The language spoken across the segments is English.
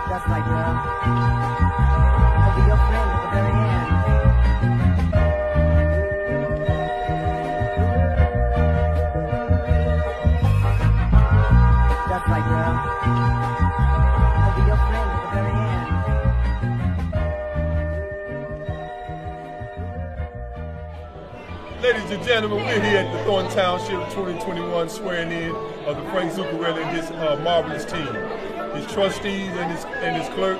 That's right, girl. I'll be your friend at the very end. That's right, girl. I'll be your friend at the very end. Ladies and gentlemen, we're here at the Thornton Township 2021 swearing in of the Frank Zuccarelli and his marvelous team, his trustees and his clerk,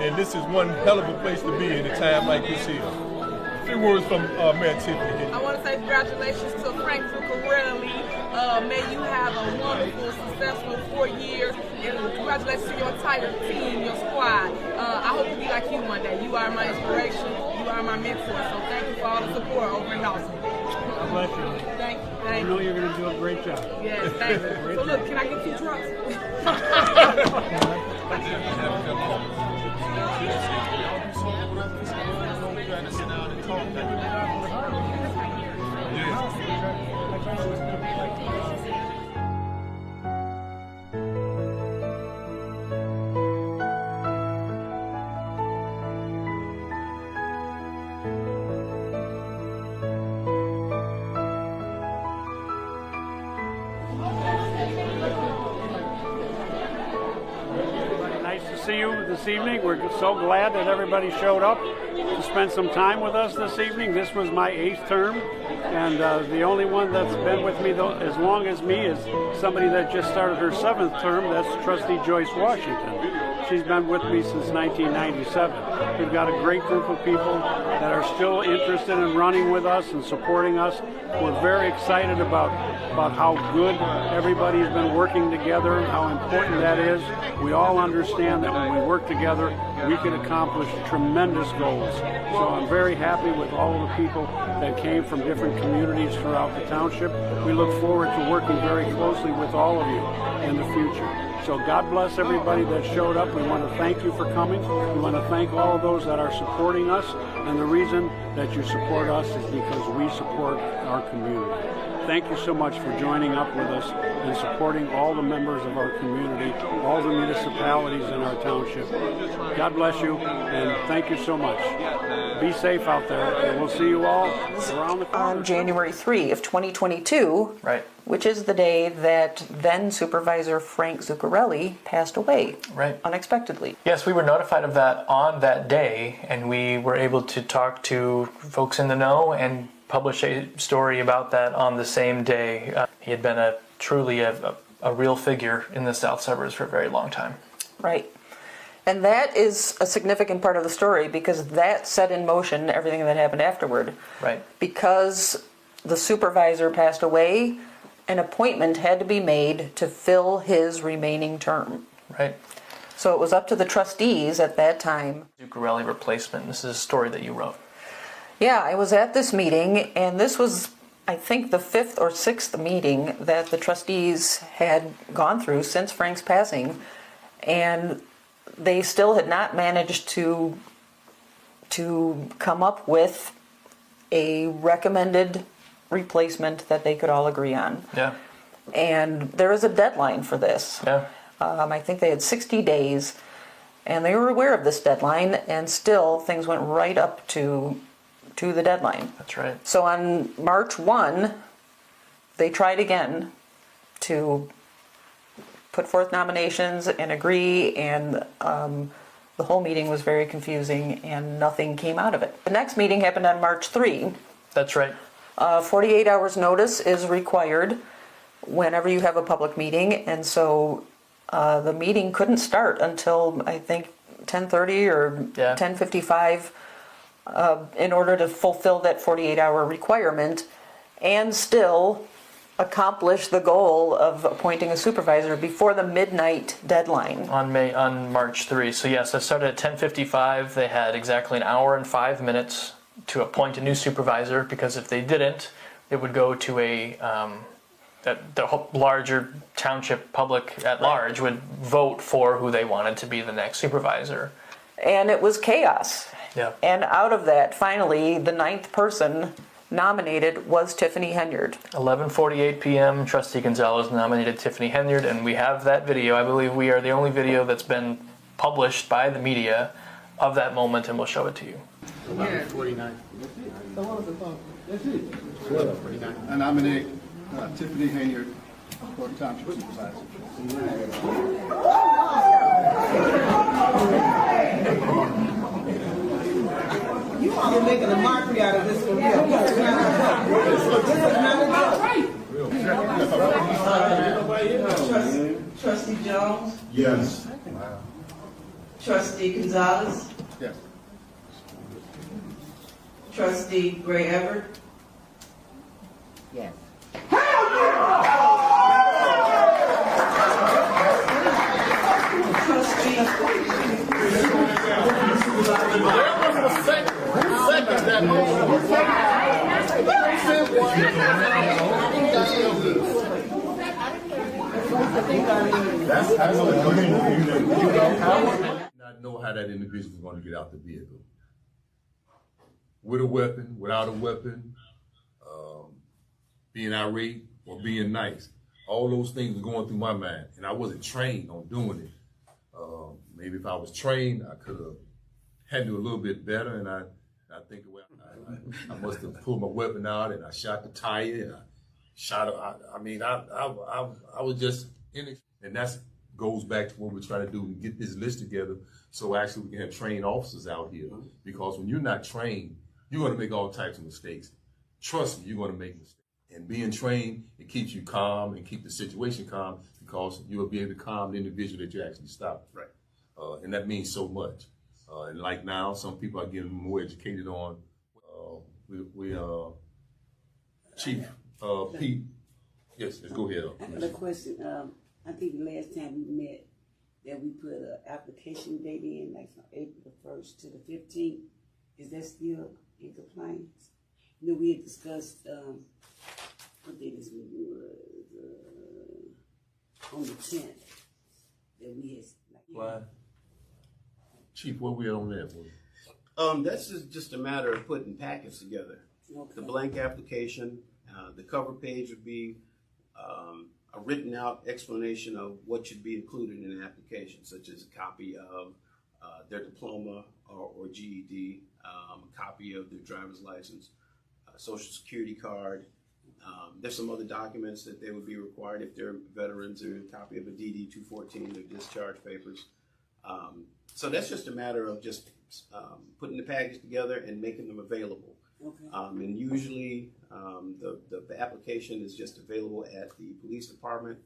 and this is one hell of a place to be in a time like this here. A few words from Mayor Tiffany here. I want to say congratulations to Frank Zuccarelli. May you have a wonderful, successful 4 years, and congratulations to your entire team, your squad. I hope to be like you one day. You are my inspiration. You are my mentor. So thank you for all the support over in Dawson. God bless you. Thank you. I know you're going to do a great job. Yes, thank you. So look, can I get 2 trucks? Nice to see you this evening. We're so glad that everybody showed up to spend some time with us this evening. This was my 8th term, and the only one that's been with me as long as me is somebody that just started her 7th term. That's Trustee Joyce Washington. She's been with me since 1997. We've got a great group of people that are still interested in running with us and supporting us. We're very excited about how good everybody's been working together and how important that is. We all understand that when we work together, we can accomplish tremendous goals. So I'm very happy with all of the people that came from different communities throughout the township. We look forward to working very closely with all of you in the future. So God bless everybody that showed up. We want to thank you for coming. We want to thank all of those that are supporting us. And the reason that you support us is because we support our community. Thank you so much for joining up with us and supporting all the members of our community, all the municipalities in our township. God bless you, and thank you so much. Be safe out there, and we'll see you all around the corner. On January 3 of 2022, Right. which is the day that then Supervisor Frank Zuccarelli passed away Right. unexpectedly. Yes, we were notified of that on that day, and we were able to talk to folks in the know and publish a story about that on the same day. He had been truly a real figure in the South Suburbs for a very long time. Right. And that is a significant part of the story because that set in motion everything that happened afterward. Right. Because the supervisor passed away, an appointment had to be made to fill his remaining term. Right. So it was up to the trustees at that time. Zuccarelli replacement. This is a story that you wrote. Yeah, I was at this meeting, and this was, I think, the 5th or 6th meeting that the trustees had gone through since Frank's passing, and they still had not managed to come up with a recommended replacement that they could all agree on. Yeah. And there is a deadline for this. Yeah. I think they had 60 days, and they were aware of this deadline, and still things went right up to the deadline. That's right. So on March 1, they tried again to put forth nominations and agree, and the whole meeting was very confusing and nothing came out of it. The next meeting happened on March 3. That's right. 48 hours notice is required whenever you have a public meeting, and so the meeting couldn't start until I think 10:30 or 10:55 in order to fulfill that 48-hour requirement and still accomplish the goal of appointing a supervisor before the midnight deadline. On March 3. So yes, that started at 10:55. They had exactly an hour and 5 minutes to appoint a new supervisor, because if they didn't, it would go to the larger township public at large would vote for who they wanted to be the next supervisor. And it was chaos. Yeah. And out of that, finally, the 9th person nominated was Tiffany Henyard. 11:48 p.m. Trustee Gonzalez nominated Tiffany Henyard, and we have that video. I believe we are the only video that's been published by the media of that moment, and we'll show it to you. 49. So what was the vote? That's it. I nominate Tiffany Henyard for Township Supervisor. You all are making a mockery out of this one here. This is not a joke. Trustee Jones, Yes. Trustee Gonzalez, Yes. Trustee Gray Everett, Yes. Not know how that individual is going to get out the vehicle. With a weapon, without a weapon, being irate or being nice. All those things were going through my mind, and I wasn't trained on doing it. Maybe if I was trained, I could have handled it a little bit better, and I think I must have pulled my weapon out, and I shot the tire, and I shot it. I was just and that goes back to what we're trying to do and get this list together, so actually we can have trained officers out here. Because when you're not trained, you're going to make all types of mistakes. Trust me, you're going to make mistakes. And being trained, it keeps you calm and keep the situation calm, because you'll be able to calm the individual that you actually stop. Right. And that means so much. And like now, some people are getting more educated on. Chief Pete. Yes, let's go ahead. I got a question. I think the last time we met, that we put an application date in, like from April the 1st to the 15th. Is that still in compliance? You know, we had discussed, what day this meeting was, on the 10th, that we had. Why? Chief, what we on that for? That's just a matter of putting packets together. Okay. The blank application, the cover page would be a written out explanation of what should be included in an application, such as a copy of their diploma or GED, a copy of their driver's license, a social security card. There's some other documents that they would be required if they're veterans, or a copy of a DD 214, their discharge papers. So that's just a matter of just putting the package together and making them available. Okay. And usually the application is just available at the police department.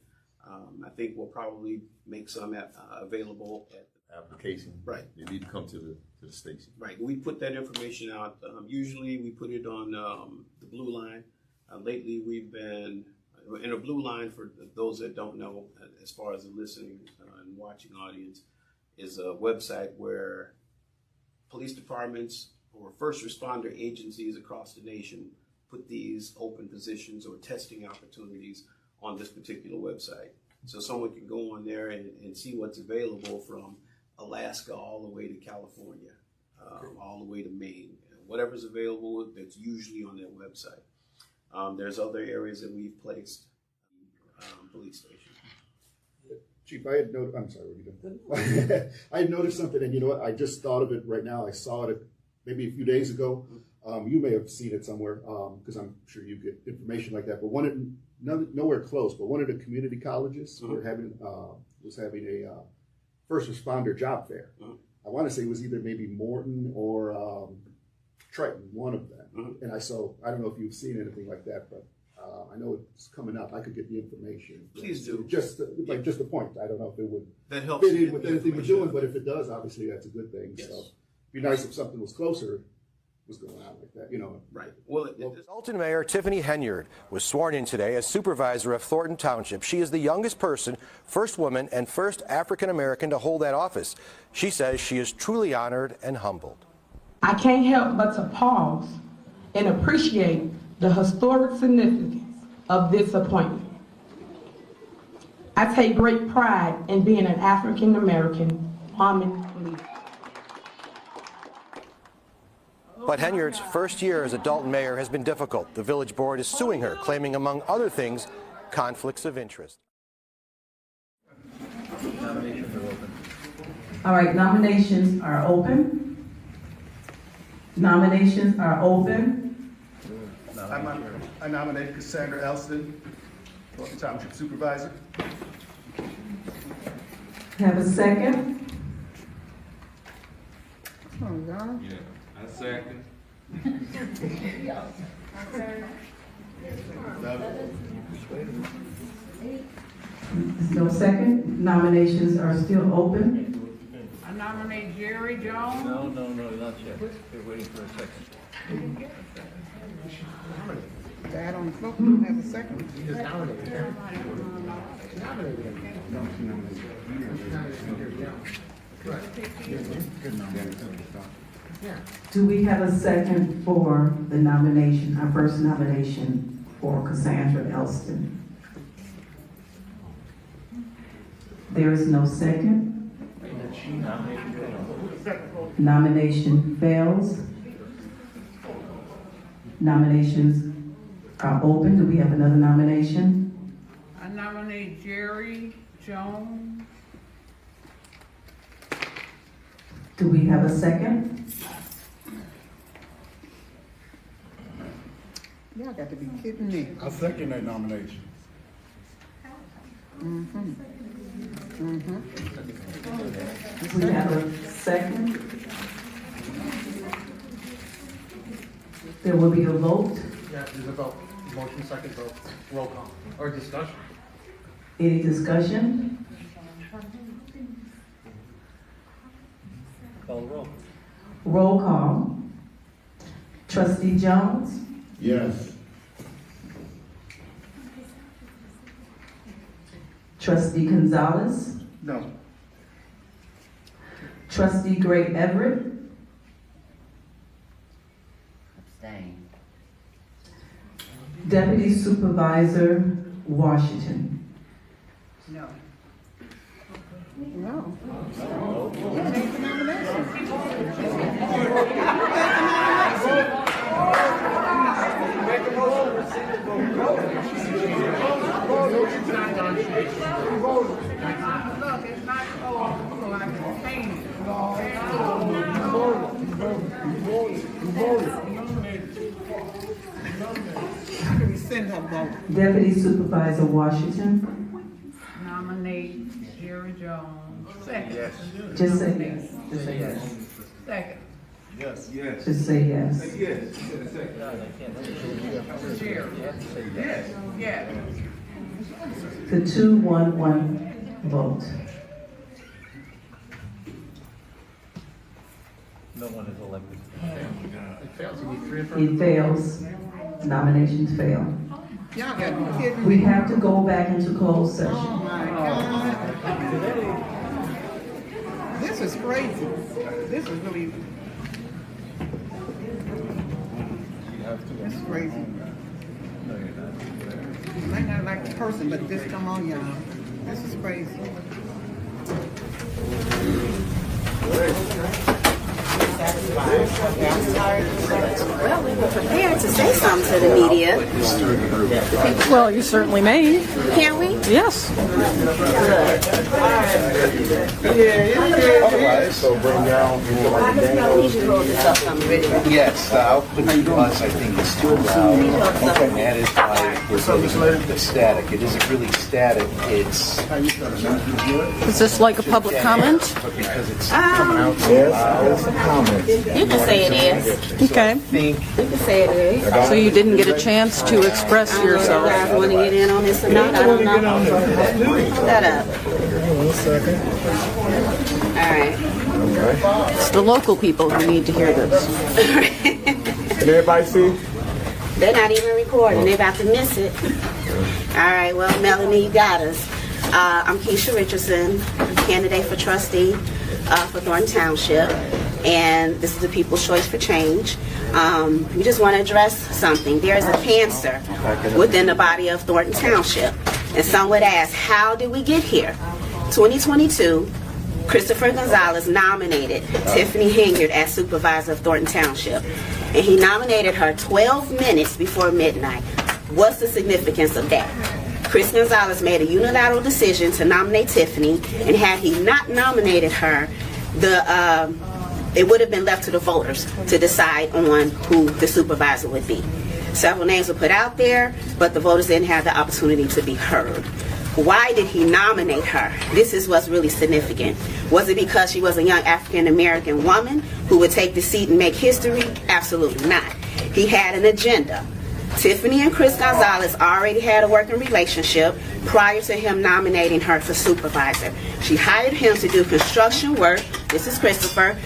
I think we'll probably make some available at the application. Right. They need to come to the station. Right. We put that information out. Usually we put it on the Blue Line. Lately we've been in a Blue Line, for those that don't know, as far as the listening and watching audience, is a website where police departments or first responder agencies across the nation put these open positions or testing opportunities on this particular website. So someone can go on there and see what's available from Alaska all the way to California, all the way to Maine. Whatever's available, that's usually on their website. There's other areas that we've placed police stations. Chief, I had noticed, I'm sorry, what are you doing? I had noticed something, and you know what, I just thought of it right now. I saw it maybe a few days ago. You may have seen it somewhere, because I'm sure you get information like that, but nowhere close, but one of the community colleges was having a first responder job fair. I want to say it was either maybe Morton or Triton, one of them. And I don't know if you've seen anything like that, but I know it's coming up. I could get the information. Please do. Just a point. I don't know if it would That helps fit in with anything we're doing, but if it does, obviously that's a good thing. Yes. So it'd be nice if something was closer, was going on like that, you know. Right. Well, Thornton Mayor Tiffany Henyard was sworn in today as supervisor of Thornton Township. She is the youngest person, first woman, and first African American to hold that office. She says she is truly honored and humbled. I can't help but to pause and appreciate the historic significance of this appointment. I take great pride in being an African American woman leader. But Henyard's first year as a Dalton mayor has been difficult. The village board is suing her, claiming, among other things, conflicts of interest. All right, nominations are open. Nominations are open. I nominate Cassandra Elston, Thornton Township Supervisor. Have a second? I second. There's no second. Nominations are still open. I nominate Jerry Jones. No, not yet. We're waiting for a second. That on the floor, we don't have a second. Do we have a second for the nomination, our first nomination for Cassandra Elston? There is no second. Nomination fails. Nominations are open. Do we have another nomination? I nominate Jerry Jones. Do we have a second? Y'all got to be kidding me. I second that nomination. We have a second. There will be a vote. Yeah, there's a vote. Motion, second vote. Roll call. Or discussion. Any discussion? Call the roll. Roll call. Trustee Jones? Yes. Trustee Gonzalez? No. Trustee Gray Everett? Abstain. Deputy Supervisor Washington? No. No. You made the nomination. Look, it's not old, so I can change it. I can rescind her vote. Deputy Supervisor Washington? Nominate Jerry Jones. Second. Yes. Just say yes. Just say yes. Second. Yes. Just say yes. Yes. Jerry. Yes. Yes. The 2-1-1 vote. No one is elected. It fails. Nominations fail. Y'all got to be kidding me. We have to go back into closed session. Oh my God. This is crazy. This is really. This is crazy. I might not like the person, but this, come on, y'all. This is crazy. Well, we were prepared to say something to the media. Well, you certainly may. Can we? Yes. Otherwise, so bring down. Yes, the output because I think it's too loud, and that is why we're getting the static. It isn't really static, it's... Is this like a public comment? But because it's coming out so loud, it's a comment. You can say it is. Okay. You can say it is. So you didn't get a chance to express I don't know if you yourself. guys want to get in on this or not. I don't know. Shut up. 1 second. All right. It's the local people who need to hear this. Can everybody see? They're not even recording. They're about to miss it. All right. Well, Melanie, you got us. I'm Keisha Richardson, candidate for trustee for Thornton Township, and this is the People's Choice for Change. We just want to address something. There is a cancer within the body of Thornton Township, and some would ask, how did we get here? 2022, Christopher Gonzalez nominated Tiffany Henyard as supervisor of Thornton Township, and he nominated her 12 minutes before midnight. What's the significance of that? Chris Gonzalez made a unilateral decision to nominate Tiffany, and had he not nominated her, it would have been left to the voters to decide on who the supervisor would be. Several names were put out there, but the voters didn't have the opportunity to be heard. Why did he nominate her? This is what's really significant. Was it because she was a young African-American woman who would take the seat and make history? Absolutely not. He had an agenda. Tiffany and Chris Gonzalez already had a working relationship prior to him nominating her for supervisor. She hired him to do construction work, this is Christopher,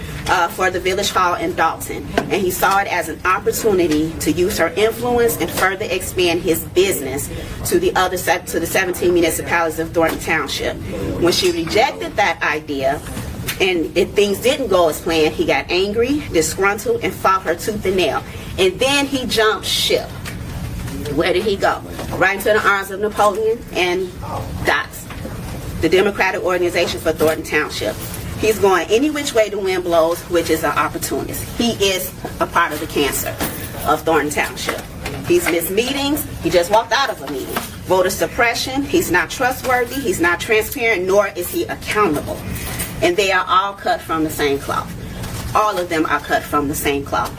for the Village Hall in Dalton. And he saw it as an opportunity to use her influence and further expand his business to the 17 municipalities of Thornton Township. When she rejected that idea, and if things didn't go as planned, he got angry, disgruntled, and fought her tooth and nail. And then he jumped ship. Where did he go? Right into the arms of Napoleon and DOTS, the Democratic Organization for Thornton Township. He's going any which way the wind blows, which is an opportunist. He is a part of the cancer of Thornton Township. He's missed meetings. He just walked out of a meeting. Voter suppression. He's not trustworthy. He's not transparent, nor is he accountable. And they are all cut from the same cloth. All of them are cut from the same cloth.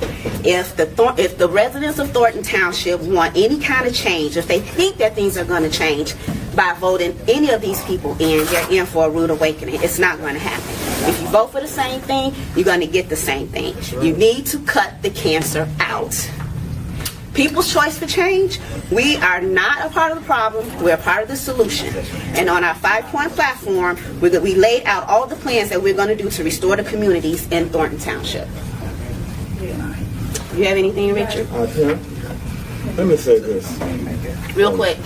If the residents of Thornton Township want any kind of change, if they think that things are going to change by voting any of these people in, they're in for a rude awakening. It's not going to happen. If you vote for the same thing, you're going to get the same thing. You need to cut the cancer out. People's choice for change, we are not a part of the problem, we're a part of the solution. And on our 5-point platform, we laid out all the plans that we're going to do to restore the communities in Thornton Township. You have anything, Richard? Tim, let me say this. Real quick.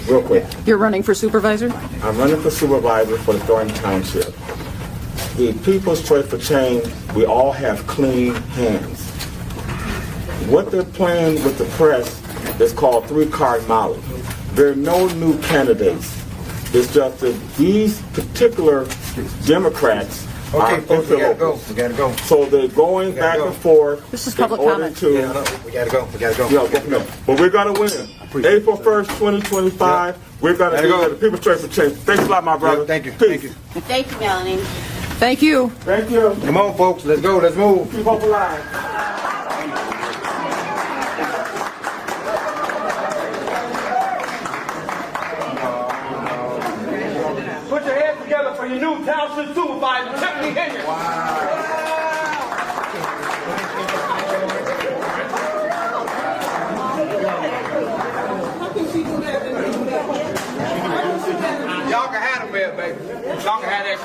Real quick. You're running for supervisor? I'm running for supervisor for the Thornton Township. The People's Choice for Change, we all have clean hands. What they're playing with the press is called three-card Molly. There are no new candidates. It's just that these particular Democrats are folks, we gotta go. So they're going back and forth. This is public comment. We gotta go. Yeah, but we're gonna win. April 1st, 2025. We're gonna do the People's Choice for Change. Thanks a lot, my brother. Thank you. Peace. Thank you, Melanie. Thank you. Thank you. Come on, folks. Let's go. Let's move. Keep up alive. Put your hands together for your new township supervisor, Tiffany Henyard. Y'all can have them there, baby. Y'all can have that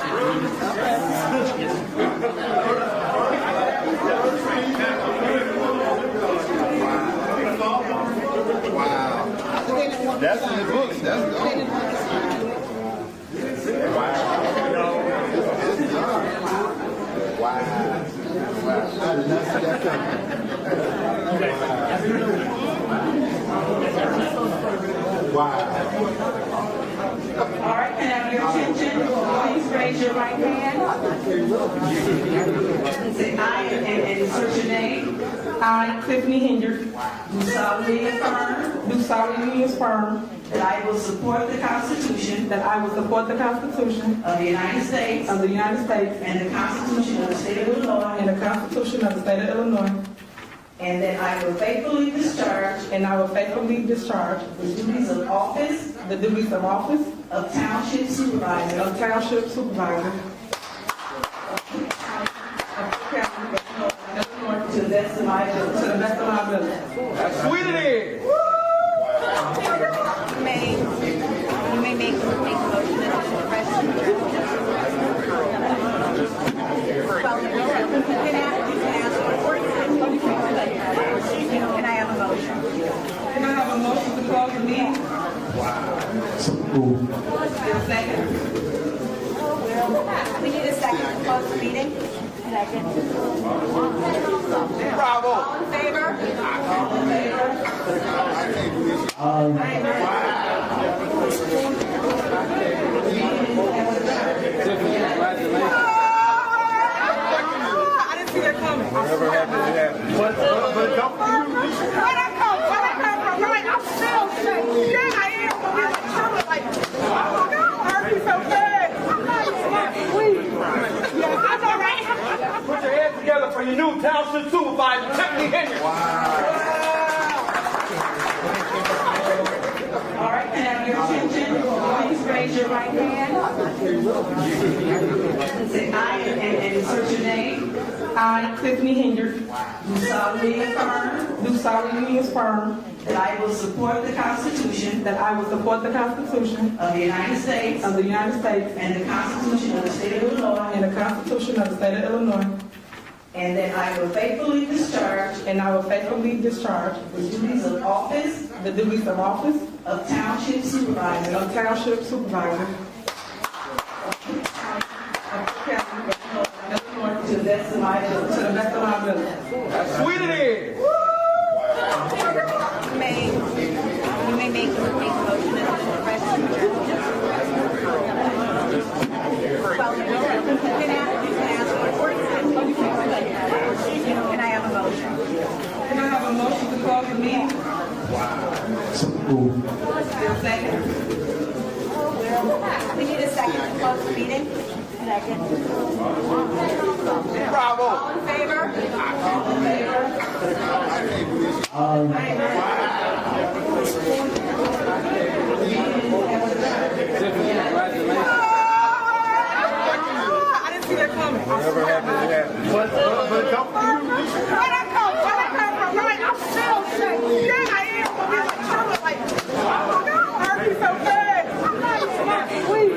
Wow. That's in the books. That's gone. I did not see that coming. Wow. All right, can I have your attention? Please raise your right hand. Say I and insert your name. I, Tiffany Henyard, do solemnly affirm that I will support the Constitution of the United States and the Constitution of the State of Illinois and that I will faithfully discharge the duties of office of Township Supervisor to the best of my ability. That's sweet it is. You may make a motion that the rest Can I have a motion? Can I have a motion to close the meeting? Second. We need a second to close the meeting. Second. Bravo. All in favor? All in favor? Congratulations. Henry. All right, can I have your attention? Please raise your right hand. Say aye and insert your name. I, Tiffany Hinyard, do solemnly affirm that I will support the Constitution of the United States and the Constitution of the State of Illinois, and that I will faithfully discharge the duties of office of Township Supervisor to the best of my ability. Sweet it is. You may make a motion as the president. Can I have a motion? Can I have a motion to close the meeting? Second. We need a second to close the meeting. Second. Bravo. All in favor? All in favor? I didn't see that coming. Whatever happened, it happened. Where I come from, right? I'm still sick. Yeah, I am. But it's like, oh my God, hurt me so bad. I'm like, sweet.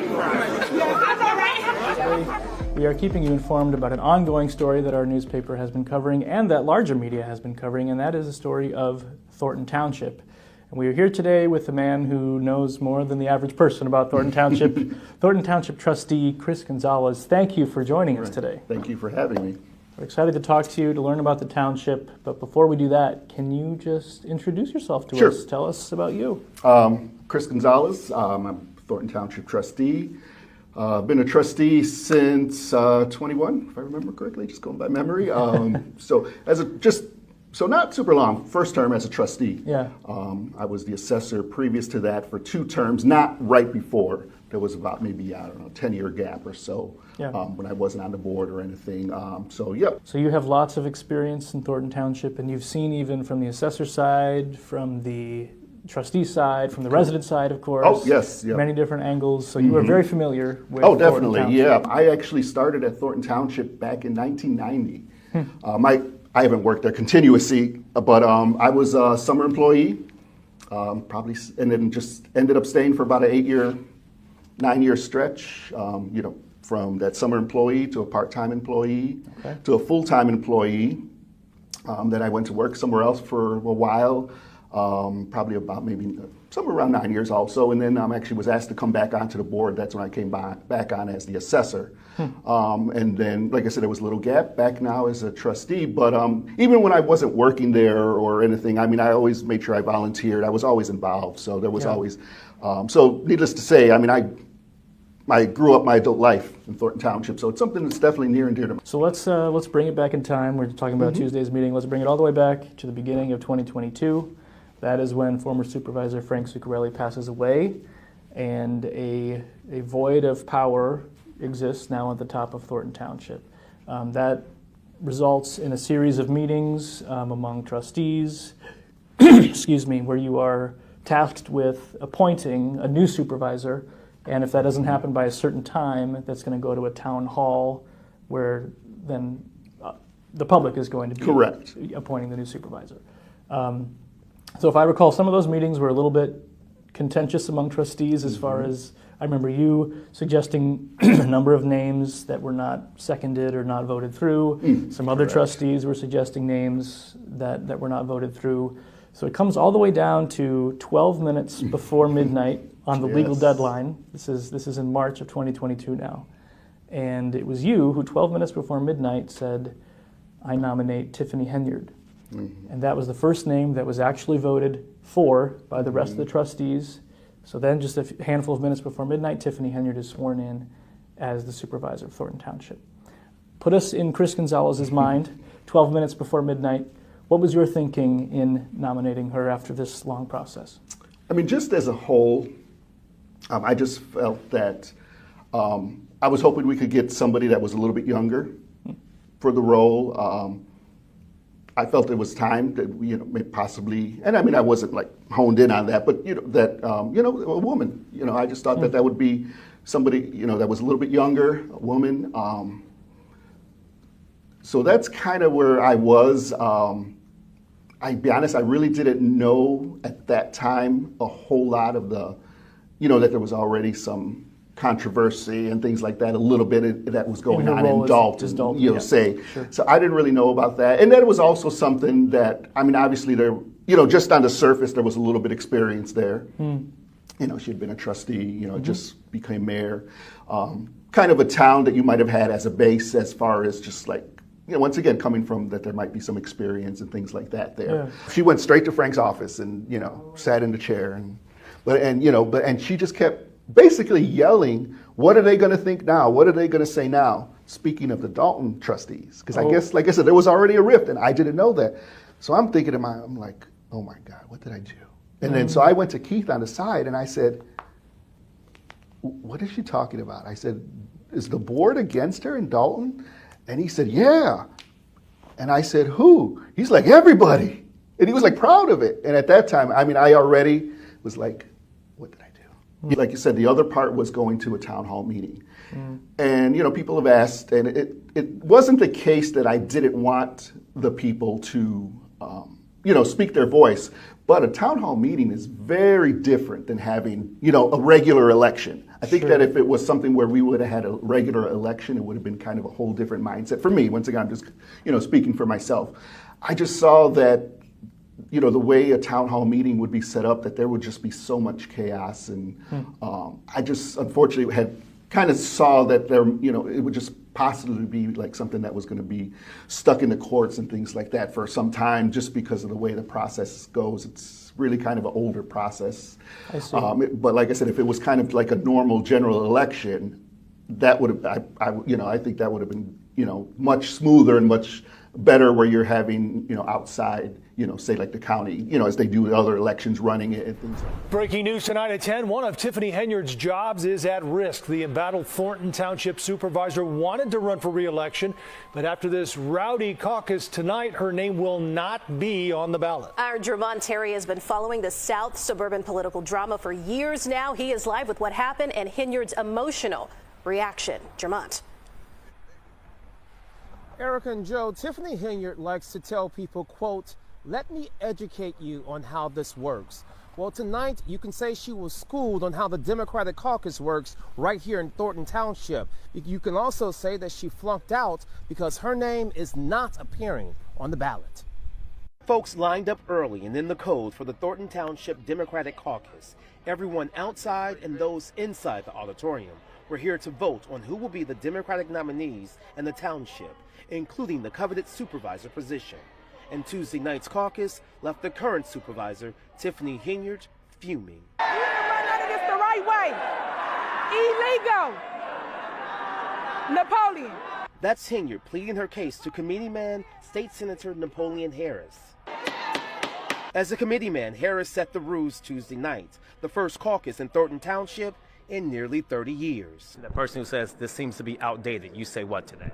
Yeah, that's all right. We are keeping you informed about an ongoing story that our newspaper has been covering and that larger media has been covering, and that is the story of Thornton Township. And we are here today with a man who knows more than the average person about Thornton Township, Thornton Township Trustee Chris Gonzalez. Thank you for joining us today. Thank you for having me. We're excited to talk to you, to learn about the township, but before we do that, can you just introduce yourself to us? Tell us about you. Chris Gonzalez, I'm a Thornton Township trustee. Been a trustee since 21, if I remember correctly, just going by memory. So not super long. First term as a trustee. Yeah. I was the assessor previous to that for 2 terms, not right before. There was about maybe, 10-year gap or so when I wasn't on the board or anything. So you have lots of experience in Thornton Township, and you've seen even from the assessor side, from the trustee side, from the resident side, of course. Oh, yes. Yeah. Many different angles. So you are very familiar with definitely. Thornton Township. I actually started at Thornton Township back in 1990. I haven't worked there continuously, but I was a summer employee, probably, and then just ended up staying for about an 9-year stretch, from that summer employee to a part-time employee to a full-time employee. Then I went to work somewhere else for a while, probably about maybe somewhere around 9 years also, and then actually was asked to come back onto the board. That's when I came back on as the assessor. And then, like I said, there was a little gap back now as a trustee, but even when I wasn't working there or anything, I always made sure I volunteered. I was always involved, so there was always, so needless to say, I grew up my adult life in Thornton Township, so it's something that's definitely near and dear to me. So let's bring it back in time. We're talking about Tuesday's meeting. Let's bring it all the way back to the beginning of 2022. That is when former Supervisor Frank Zuccarelli passes away, and a void of power exists now at the top of Thornton Township. That results in a series of meetings among trustees, excuse me, where you are tasked with appointing a new supervisor, and if that doesn't happen by a certain time, that's going to go to a town hall where then the public is going to be appointing the new supervisor. So if I recall, some of those meetings were a little bit contentious among trustees as far as, I remember you suggesting a number of names that were not seconded or not voted through. Some other trustees were suggesting names that were not voted through. So it comes all the way down to 12 minutes before midnight on the legal deadline. This is in March of 2022 now. And it was you who 12 minutes before midnight said, I nominate Tiffany Henyard. And that was the first name that was actually voted for by the rest of the trustees. So then just a handful of minutes before midnight, Tiffany Henyard is sworn in as the supervisor of Thornton Township. Put us in Chris Gonzalez's mind, 12 minutes before midnight. What was your thinking in nominating her after this long process? Just as a whole, I just felt that I was hoping we could get somebody that was a little bit younger for the role. I felt it was time that we, possibly, and I mean, I wasn't like honed in on that, but that a woman. I just thought that would be somebody that was a little bit younger, a woman. So that's kind of where I was. I'll be honest, I really didn't know at that time a whole lot of the, that there was already some controversy and things like that, a little bit that was going on in Dalton, say. Sure. So I didn't really know about that. And that was also something that, I mean, obviously there, just on the surface, there was a little bit of experience there. She had been a trustee, just became mayor. Kind of a town that you might have had as a base as far as just like, once again, coming from that there might be some experience and things like that there. Yeah. She went straight to Frank's office and, sat in the chair and she just kept basically yelling, what are they going to think now? What are they going to say now? Speaking of the Dalton trustees, because I guess, like I said, there was already a rift and I didn't know that. So I'm thinking I'm like, oh my God, what did I do? And then so I went to Keith on the side and I said, what is she talking about? I said, is the board against her in Dalton? And he said, yeah. And I said, who? He's like, everybody. And he was like proud of it. And at that time, I mean, I already was like, what did I do? Like you said, the other part was going to a town hall meeting. And, people have asked, and it wasn't the case that I didn't want the people to, speak their voice. But a town hall meeting is very different than having, a regular election. I think that if it was something where we would have had a regular election, it would have been kind of a whole different mindset. For me, once again, I'm just, speaking for myself. I just saw that, the way a town hall meeting would be set up, that there would just be so much chaos. And I just, unfortunately, had kind of saw that there, it would just possibly be like something that was going to be stuck in the courts and things like that for some time, just because of the way the process goes. It's really kind of an older process. I see. But like I said, if it was kind of like a normal general election, that would have, I think that would have been, much smoother and much better, where you're having, outside, say like the county, as they do with other elections, running it and things like that. Breaking news tonight at 10. One of Tiffany Henyard's jobs is at risk. The embattled Thornton Township supervisor wanted to run for re-election, but after this rowdy caucus tonight, her name will not be on the ballot. Our Jermont Terry has been following the South suburban political drama for years now. He is live with what happened and Henyard's emotional reaction. Jermont. Erica and Joe, Tiffany Henyard likes to tell people, quote, let me educate you on how this works. Well, tonight you can say she was schooled on how the Democratic caucus works right here in Thornton Township. You can also say that she flunked out because her name is not appearing on the ballot. Folks lined up early and in the cold for the Thornton Township Democratic caucus. Everyone outside and those inside the auditorium were here to vote on who will be the Democratic nominees in the township, including the coveted supervisor position. And Tuesday night's caucus left the current supervisor, Tiffany Henyard, fuming. You didn't run none of this the right way. Illegal. Napoleon. That's Henyard pleading her case to committeeman State Senator Napoleon Harris. As a committeeman, Harris set the rules Tuesday night, the first caucus in Thornton Township in nearly 30 years. The person who says this seems to be outdated, you say what today?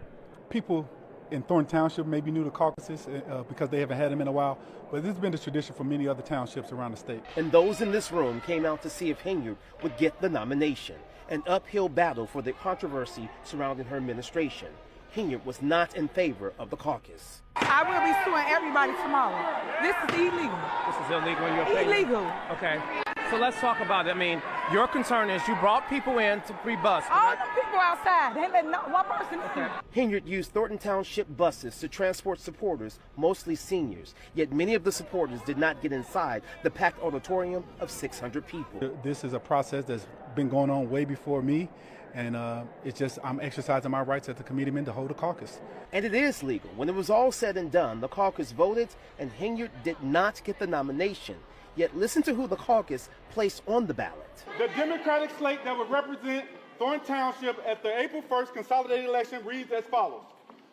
People in Thornton Township may be new to caucuses because they haven't had them in a while, but this has been the tradition for many other townships around the state. And those in this room came out to see if Henyard would get the nomination, an uphill battle for the controversy surrounding her administration. Henyard was not in favor of the caucus. I will be suing everybody tomorrow. This is illegal. This is illegal in your opinion? Illegal. Okay. So let's talk about it. I mean, your concern is you brought people in to pre-bus. All the people outside. They let no one person in. Henyard used Thornton Township buses to transport supporters, mostly seniors. Yet many of the supporters did not get inside the packed auditorium of 600 people. This is a process that's been going on way before me. And it's just I'm exercising my rights as the committeeman to hold a caucus. And it is legal. When it was all said and done, the caucus voted and Henyard did not get the nomination. Yet listen to who the caucus placed on the ballot. The Democratic slate that would represent Thornton Township at the April 1st consolidated election reads as follows.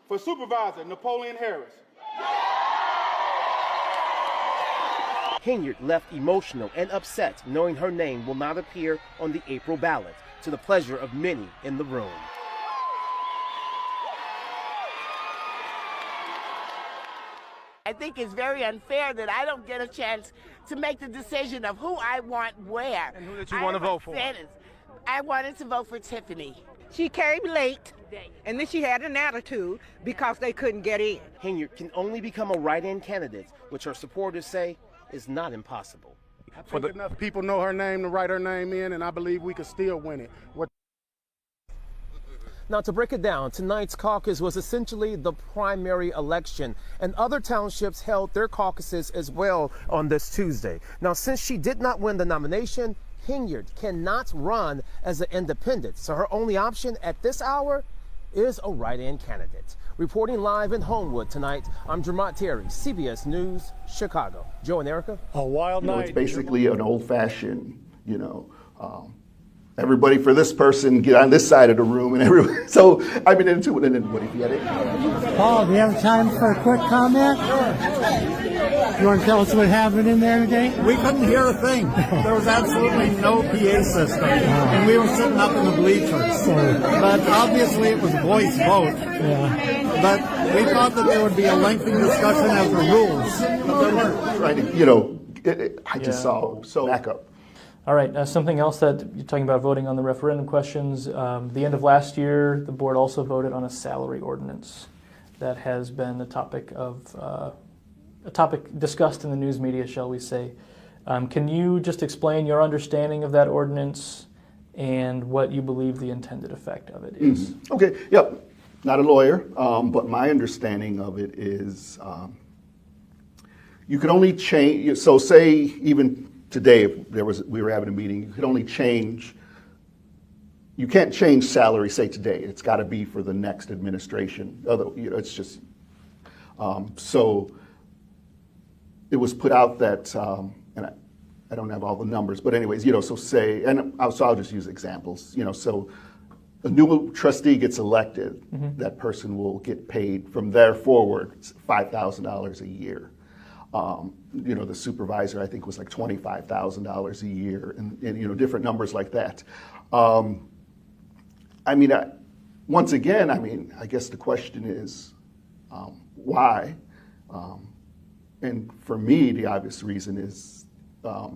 For supervisor, Napoleon Harris. Henyard left emotional and upset knowing her name will not appear on the April ballot, to the pleasure of many in the room. I think it's very unfair that I don't get a chance to make the decision of who I want where. And who did you want to vote for? I wanted to vote for Tiffany. She came late, and then she had an attitude because they couldn't get in. Henyard can only become a write-in candidate, which her supporters say is not impossible. I think enough people know her name to write her name in, and I believe we could still win it. Now, to break it down, tonight's caucus was essentially the primary election, and other townships held their caucuses as well on this Tuesday. Now, since she did not win the nomination, Henyard cannot run as an independent, so her only option at this hour is a write-in candidate. Reporting live in Homewood tonight, I'm Jermont Terry, CBS News, Chicago. Joe and Erica. A wild night. It's basically an old-fashioned, everybody for this person, get on this side of the room, and everyone. So I've been into it, and then what if you had it? Paul, do you have time for a quick comment? You want to tell us what happened in there today? We couldn't hear a thing. There was absolutely no PA system. And we were sitting up in the bleachers. But obviously it was a voice vote. Yeah. But we thought that there would be a lengthy discussion of the rules. But there weren't. Right, I just saw, so back up. All right, something else that you're talking about voting on the referendum questions. The end of last year, the board also voted on a salary ordinance that has been a topic discussed in the news media, shall we say. Can you just explain your understanding of that ordinance and what you believe the intended effect of it is? Mm-hmm. Okay, yep. Not a lawyer, but my understanding of it is you could only change, so say even today, if we were having a meeting, you could only change, you can't change salary, say today. It's got to be for the next administration. It's just, so it was put out that, and I don't have all the numbers, but anyways, so say, and so I'll just use examples, so a new trustee gets elected, that person will get paid from there forward $5,000 a year. The supervisor, I think, was like $25,000 a year, and different numbers like that. Once again, I guess the question is why? And for me, the obvious reason is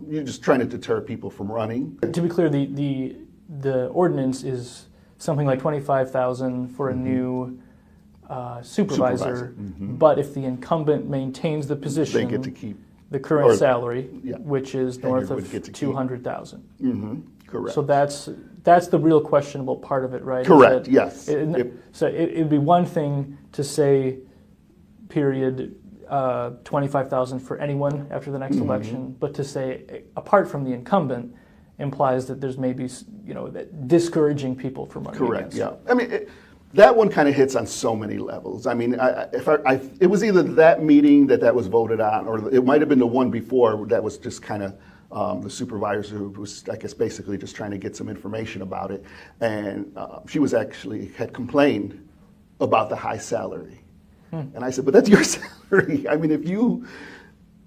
you're just trying to deter people from running. To be clear, the ordinance is something like $25,000 for a new supervisor. But if the incumbent maintains the position, they get to keep the current salary, which is north of $200,000. Correct. So that's the real questionable part of it, right? Correct. Yes. So it'd be one thing to say, period, $25,000 for anyone after the next election, but to say apart from the incumbent implies that there's maybe that discouraging people from running. Correct. Against. Yeah. That one kind of hits on so many levels. It was either that meeting that was voted on, or it might have been the one before that was just kind of the supervisor who was, I guess, basically just trying to get some information about it. And she had complained about the high salary. And I said, but that's your salary.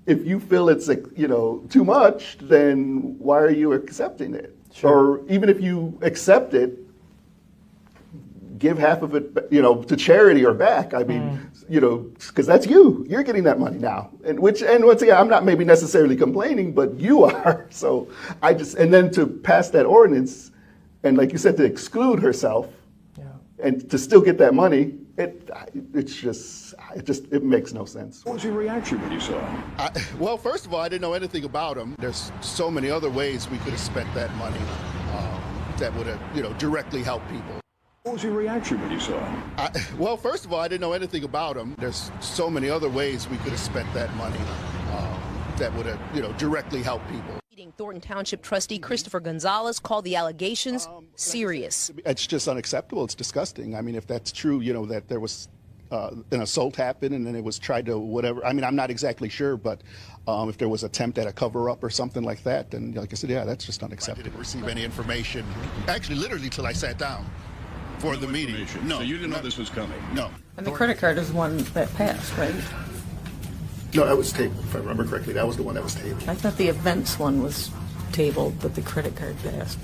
If you feel it's too much, then why are you accepting it? Sure. Or even if you accept it, give half of it, to charity or back. Because that's you. You're getting that money now. And once again, I'm not maybe necessarily complaining, but you are. So and then to pass that ordinance, and like you said, to exclude herself, and to still get that money, it makes no sense. What was your reaction when you saw it? Well, first of all, I didn't know anything about him. There's so many other ways we could have spent that money that would have, directly helped people. What was your reaction when you saw it? Well, first of all, I didn't know anything about him. There's so many other ways we could have spent that money that would have, directly helped people. Thornton Township trustee Christopher Gonzalez called the allegations serious. It's just unacceptable. It's disgusting. If that's true, that there was an assault happened and then it was tried to whatever. I'm not exactly sure, but if there was attempt at a cover-up or something like that, then like I said, that's just unacceptable. I didn't receive any information, actually literally till I sat down for the meeting. No. So you didn't know this was coming? No. And the credit card is one that passed, right? No, that was tabled, if I remember correctly. That was the one that was tabled. I thought the events one was tabled, but the credit card passed.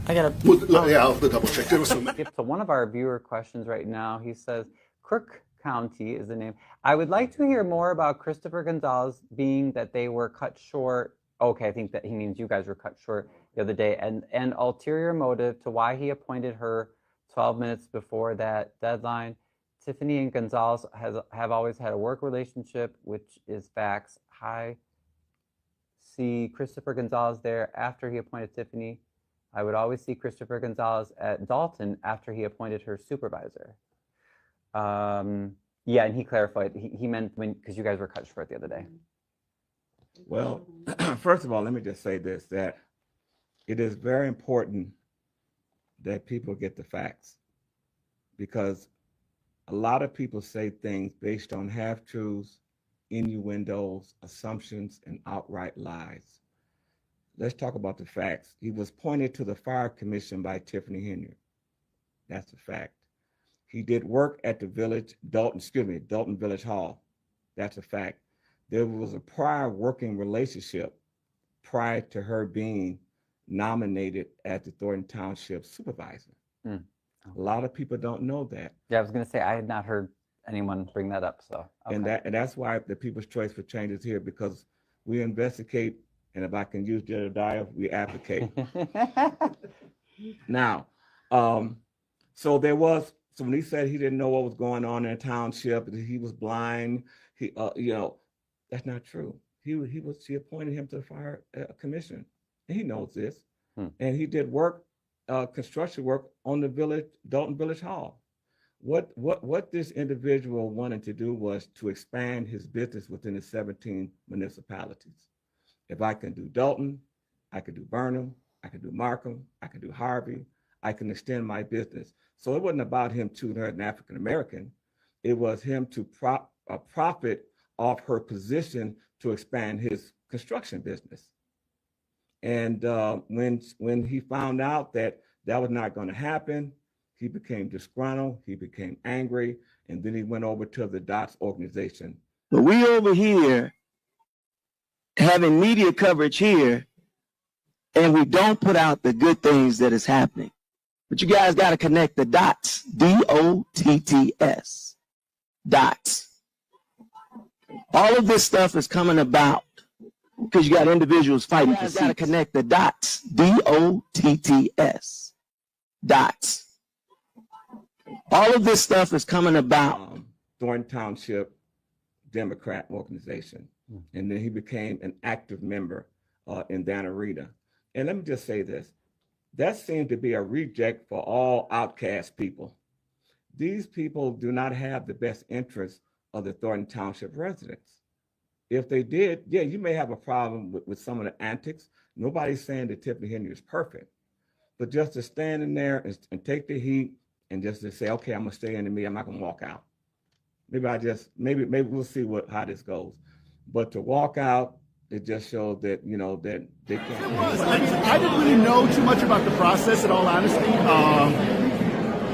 I got to... I'll double check. There was some... So one of our viewer questions right now, he says, CROOK County is the name. I would like to hear more about Christopher Gonzalez, being that they were cut short. Okay, I think that he means you guys were cut short the other day, and ulterior motive to why he appointed her 12 minutes before that deadline. Tiffany and Gonzalez have always had a work relationship, which is facts. I see Christopher Gonzalez there after he appointed Tiffany. I would always see Christopher Gonzalez at Dalton after he appointed her supervisor. Yeah, and he clarified, he meant because you guys were cut short the other day. Well, first of all, let me just say this, that it is very important that people get the facts, because a lot of people say things based on half-truths, innuendos, assumptions, and outright lies. Let's talk about the facts. He was appointed to the Fire Commission by Tiffany Henyard. That's a fact. He did work at the Dalton Village Hall. That's a fact. There was a prior working relationship prior to her being nominated as the Thornton Township supervisor. A lot of people don't know that. Yeah, I was going to say, I had not heard anyone bring that up. So, okay. And that's why the People's Choice for Change is here, because we investigate, and if I can use Jedediah, we advocate. Now, so when he said he didn't know what was going on in the township, that he was blind, that's not true. She appointed him to the Fire Commission, and he knows this. And he did work, construction work on the Dalton Village Hall. What this individual wanted to do was to expand his business within the 17 municipalities. If I can do Dalton, I could do Burnham, I could do Markham, I could do Harvey, I can extend my business. So it wasn't about him choosing her as an African American. It was him to profit off her position to expand his construction business. And when he found out that that was not going to happen, he became disgruntled, he became angry, and then he went over to the DOTS organization. But we over here having media coverage here, and we don't put out the good things that is happening. But you guys got to connect the dots, D-O-T-T-S, dots. All of this stuff is coming about because you got individuals fighting for seats. You got to connect the dots, D-O-T-T-S, dots. All of this stuff is coming about. Thornton Township Democrat organization. And then he became an active member in that arena. And let me just say this. That seemed to be a reject for all outcast people. These people do not have the best interests of the Thornton Township residents. If they did, yeah, you may have a problem with some of the antics. Nobody's saying that Tiffany Henyard is perfect. But just to stand in there and take the heat and just to say, okay, I'm gonna stay in the meeting, I'm not gonna walk out. Maybe we'll see how this goes. But to walk out, it just showed that, that they can't. I didn't really know too much about the process, in all honesty.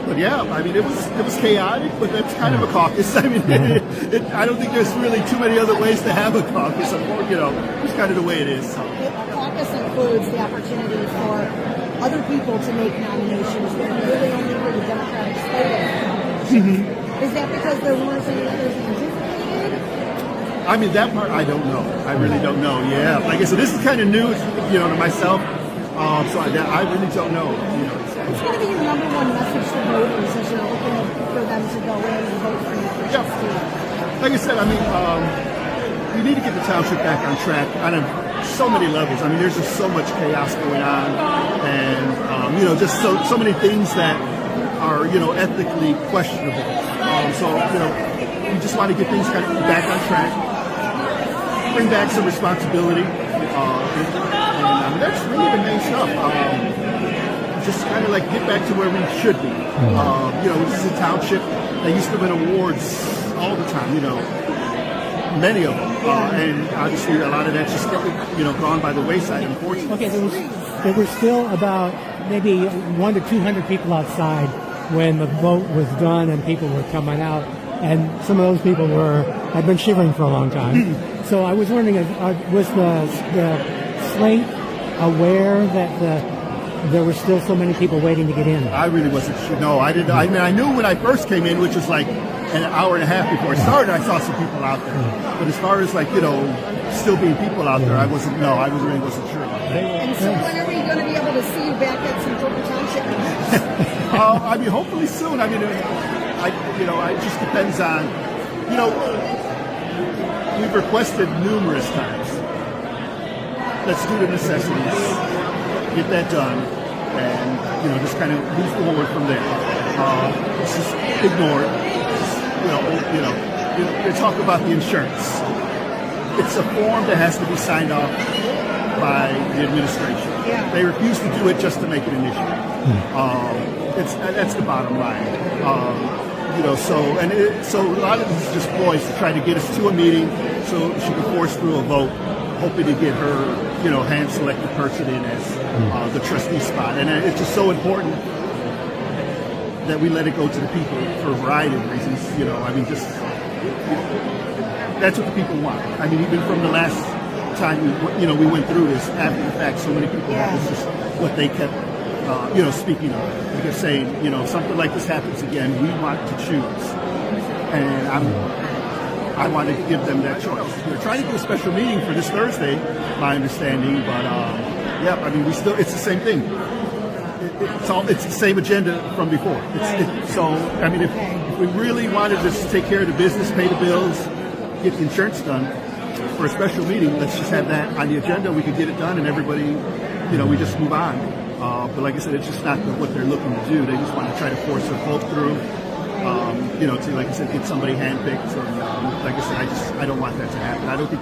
But yeah, it was chaotic, but that's kind of a caucus. I don't think there's really too many other ways to have a caucus. It's kind of the way it is. So. A caucus includes the opportunity for other people to make nominations that really only for the Democratic slate. Is that because there weren't any others anticipated? That part I don't know. I really don't know. Yeah, like I said, this is kind of new, to myself. So I really don't know. What's going to be your number one message to voters as you're looking for them to go in and vote for you for trustee? Like I said, we need to get the township back on track on so many levels. There's just so much chaos going on, and just so many things that are ethically questionable. We just want to get things kind of back on track, bring back some responsibility, and that's really the main stuff. Just kind of like get back to where we should be. This is a township that used to win awards all the time, many of them. And obviously a lot of that's just, gone by the wayside, unfortunately. Okay, there were still about maybe 100 to 200 people outside when the vote was done and people were coming out. And some of those people had been shivering for a long time. So I was wondering, was the slate aware that there were still so many people waiting to get in? I really wasn't sure. No, I didn't. I mean, I knew when I first came in, which was like an hour and a half before it started, I saw some people out there. But as far as like, still being people out there, I really wasn't sure about that. And so when are we going to be able to see you back at some Thornton Township meetings? I mean, hopefully soon. I mean, it just depends on, we've requested numerous times. Let's do the necessities, get that done, and just kind of move forward from there. It's just ignored. They talk about the insurance. It's a form that has to be signed off by the administration. Yeah. They refuse to do it just to make it an issue. That's the bottom line. So a lot of this is just ploys to try to get us to a meeting so she can force through a vote, hoping to get her, hand-selected person in as the trustee spot. And it's just so important that we let it go to the people for a variety of reasons. That's what the people want. I mean, even from the last time we went through this, after the fact, so many people, that was just what they kept, speaking of. They kept saying, if something like this happens again, we want to choose. And I want to give them that choice. We're trying to do a special meeting for this Thursday, my understanding, but it's the same thing. It's the same agenda from before. If we really wanted to take care of the business, pay the bills, get the insurance done for a special meeting, let's just have that on the agenda. We could get it done, and everybody, we just move on. But like I said, it's just not what they're looking to do. They just want to try to force a vote through. To, like I said, get somebody handpicked. And like I said, I don't want that to happen. I don't think